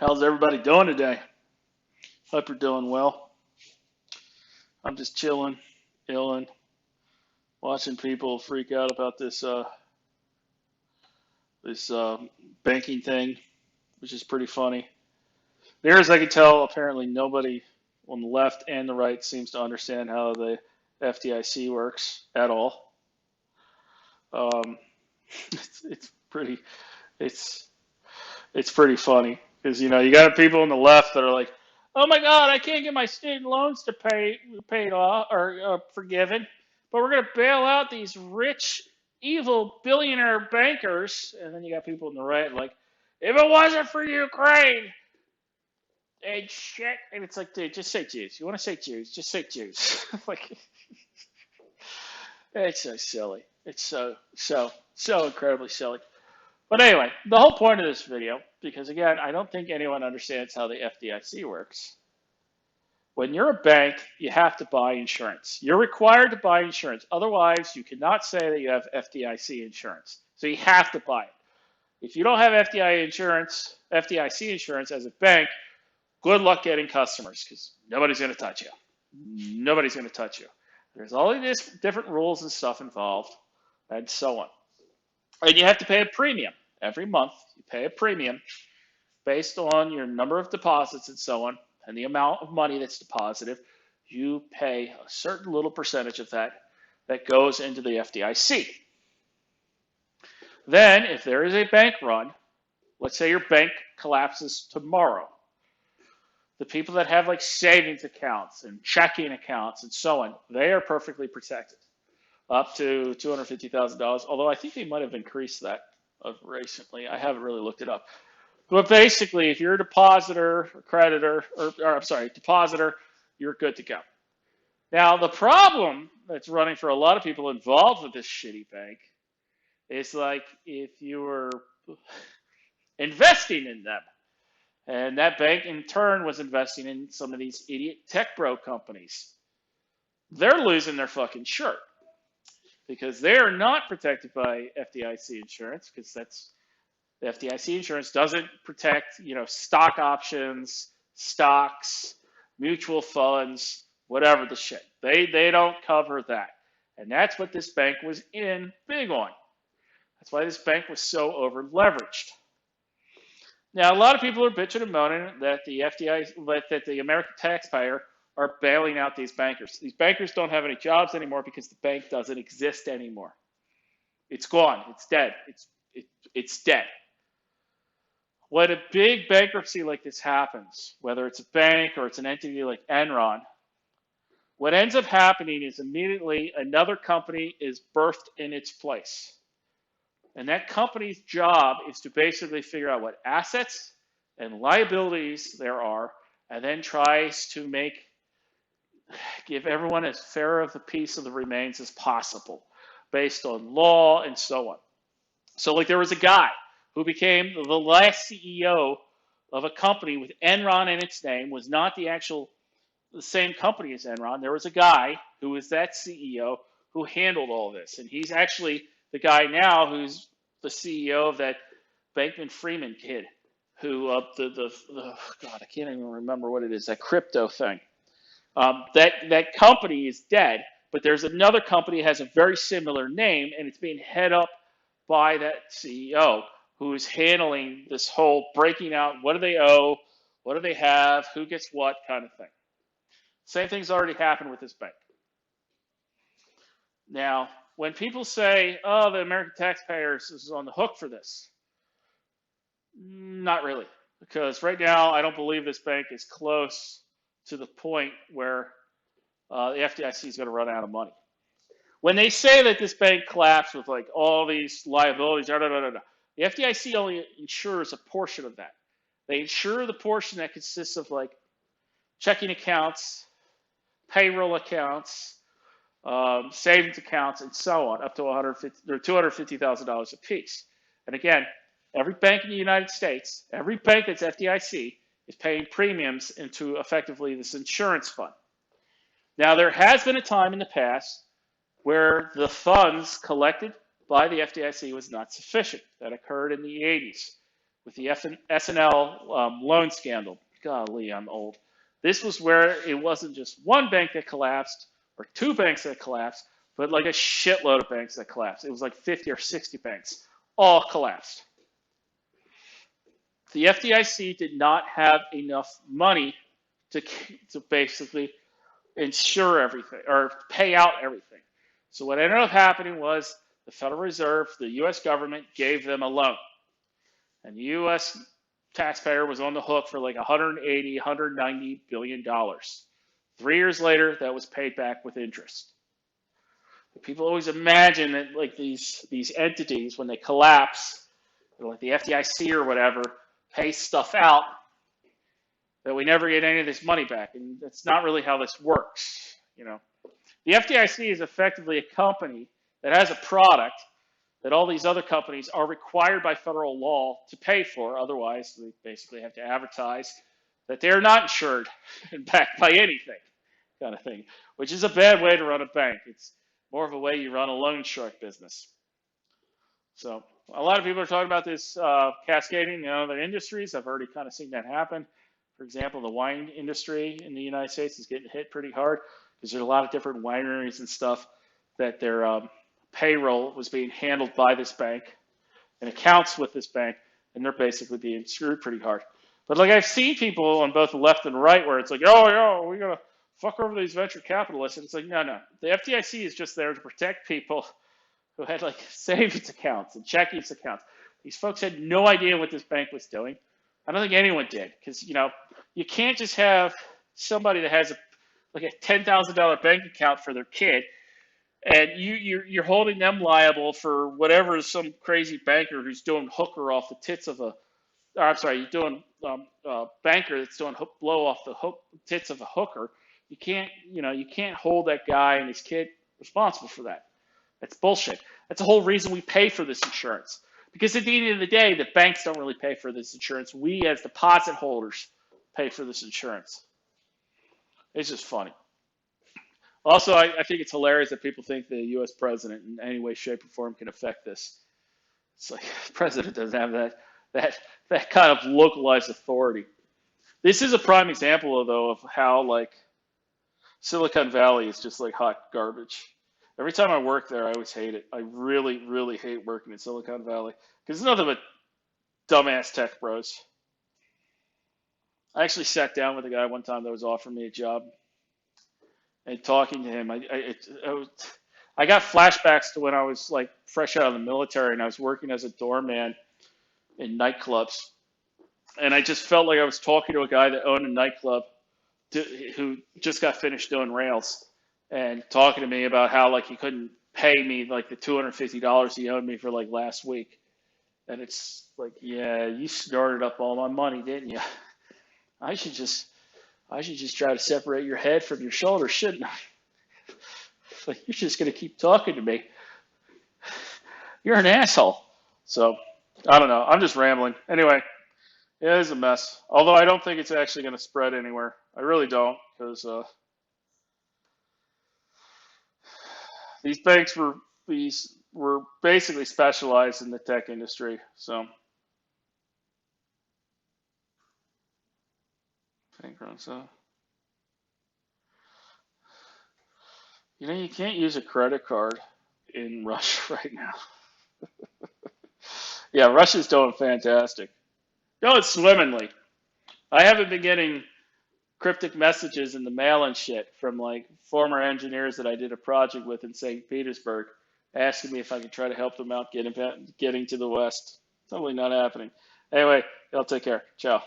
How's everybody doing today? Hope you're doing well. I'm just chilling, chilling, watching people freak out about this banking thing, which is pretty funny. Near as I can tell, apparently nobody on the left and the right seems to understand how the FDIC works at all. Um, it's pretty it's it's pretty funny because you got people on the left that are like, "Oh my God, I can't get my student loans to paid off or forgiven, but we're gonna bail out these rich, evil billionaire bankers." And then you got people on the right like, "If it wasn't for Ukraine and shit," and it's like, dude, just say Jews. You want to say Jews? Just say Jews. Like, it's so silly. It's so incredibly silly. But anyway, the whole point of this video, because again, I don't think anyone understands how the FDIC works. When you're a bank, you have to buy insurance. You're required to buy insurance. Otherwise, you cannot say that you have FDIC insurance. So you have to buy it. If you don't have FDIC insurance as a bank, good luck getting customers because nobody's going to touch you. Nobody's going to touch you. There's all of these different rules and stuff involved and so on. And you have to pay a premium. Every month, you pay a premium based on your number of deposits and so on, and the amount of money that's deposited. You pay a certain little percentage of that goes into the FDIC. Then, if there is a bank run, let's say your bank collapses tomorrow, the people that have like savings accounts and checking accounts and so on, they are perfectly protected up to $250,000, although I think they might have increased that recently. I haven't really looked it up. But basically, if you're a depositor or creditor, depositor, you're good to go. Now, the problem that's running for a lot of people involved with this shitty bank is like if you were investing in them, and that bank in turn was investing in some of these idiot tech bro companies, they're losing their fucking shirt because they are not protected by FDIC insurance because the FDIC insurance doesn't protect, stock options, stocks, mutual funds, whatever the shit. They don't cover that. And that's what this bank was in big on. That's why this bank was so over leveraged. Now, a lot of people are bitching and moaning that that the American taxpayer are bailing out these bankers. These bankers don't have any jobs anymore because the bank doesn't exist anymore. It's gone. It's dead. It's dead. When a big bankruptcy like this happens, whether it's a bank or it's an entity like Enron, what ends up happening is immediately another company is birthed in its place. And that company's job is to basically figure out what assets and liabilities there are, and then tries to give everyone as fair of a piece of the remains as possible, based on law and so on. So, like, there was a guy who became the last CEO of a company with Enron in its name, was not the same company as Enron. There was a guy who was that CEO who handled all this, and he's actually the guy now who's the CEO of that Bankman-Friedman kid, who God, I can't even remember what it is, that crypto thing. That company is dead, but there's another company that has a very similar name, and it's being head up by that CEO who is handling this whole breaking out, what do they owe, what do they have, who gets what kind of thing. Same thing's already happened with this bank. Now, when people say, oh, the American taxpayers is on the hook for this, not really, because right now I don't believe this bank is close to the point where the FDIC is going to run out of money. When they say that this bank collapsed with like all these liabilities, the FDIC only insures a portion of that. They insure the portion that consists of like checking accounts, payroll accounts, savings accounts, and so on, up to $250,000 a piece. And again, every bank in the United States, every bank that's FDIC, is paying premiums into effectively this insurance fund. Now, there has been a time in the past where the funds collected by the FDIC was not sufficient. That occurred in the 80s. with the SNL loan scandal. Golly, I'm old. This was where it wasn't just one bank that collapsed or two banks that collapsed, but like a shitload of banks that collapsed. It was like 50 or 60 banks all collapsed. The FDIC did not have enough money to basically insure everything or pay out everything. So what ended up happening was the Federal Reserve, the U.S. government, gave them a loan. And the U.S. taxpayer was on the hook for like 180, 190 billion dollars. 3 years later, that was paid back with interest. People always imagine that like these entities, when they collapse, like the FDIC or whatever, pay stuff out, that we never get any of this money back. And that's not really how this works. You know, the FDIC is effectively a company that has a product that all these other companies are required by federal law to pay for. Otherwise, they basically have to advertise that they're not insured and backed by anything, kind of thing, which is a bad way to run a bank. It's more of a way you run a loan shark business. So a lot of people are talking about this cascading in other industries. I've already kind of seen that happen. For example, the wine industry in the United States is getting hit pretty hard because there's a lot of different wineries and stuff that their payroll was being handled by this bank and accounts with this bank, and they're basically being screwed pretty hard. But like I've seen people on both the left and right where it's like, oh, we're gonna fuck over these venture capitalists, and it's like, no. The FDIC is just there to protect people who had like savings accounts and checking accounts. These folks had no idea what this bank was doing. I don't think anyone did, because you can't just have somebody that has like a $10,000 bank account for their kid, and you're holding them liable for whatever some crazy banker who's doing hooker off the tits of a, or I'm sorry, you're doing banker that's doing blow off the tits of a hooker. You can't hold that guy and his kid responsible for that. That's bullshit. That's the whole reason we pay for this insurance. Because at the end of the day, the banks don't really pay for this insurance. We as deposit holders pay for this insurance. It's just funny. Also, I think it's hilarious that people think the U.S. president in any way, shape, or form can affect this. It's like the president doesn't have that kind of localized authority. This is a prime example, though, of how like Silicon Valley is just like hot garbage. Every time I work there, I always hate it. I really, really hate working in Silicon Valley because it's nothing but dumbass tech bros. I actually sat down with a guy one time that was offering me a job, and talking to him, I got flashbacks to when I was like fresh out of the military and I was working as a doorman in nightclubs, and I just felt like I was talking to a guy that owned a nightclub who just got finished doing rails, and talking to me about how like he couldn't pay me like the $250 he owed me for like last week. And it's like, yeah, you snorted up all my money, didn't you? I should just try to separate your head from your shoulders, shouldn't I? Like, you're just gonna keep talking to me. You're an asshole. So I don't know. I'm just rambling. Anyway, it is a mess. Although I don't think it's actually gonna spread anywhere. I really don't, because these banks were basically specialized in the tech industry. So you can't use a credit card in Russia right now. Yeah, Russia's doing fantastic. Going swimmingly. I haven't been getting cryptic messages in the mail and shit from like former engineers that I did a project with in St. Petersburg, asking me if I could try to help them out getting to the West. Totally not happening. Anyway, y'all take care. Ciao.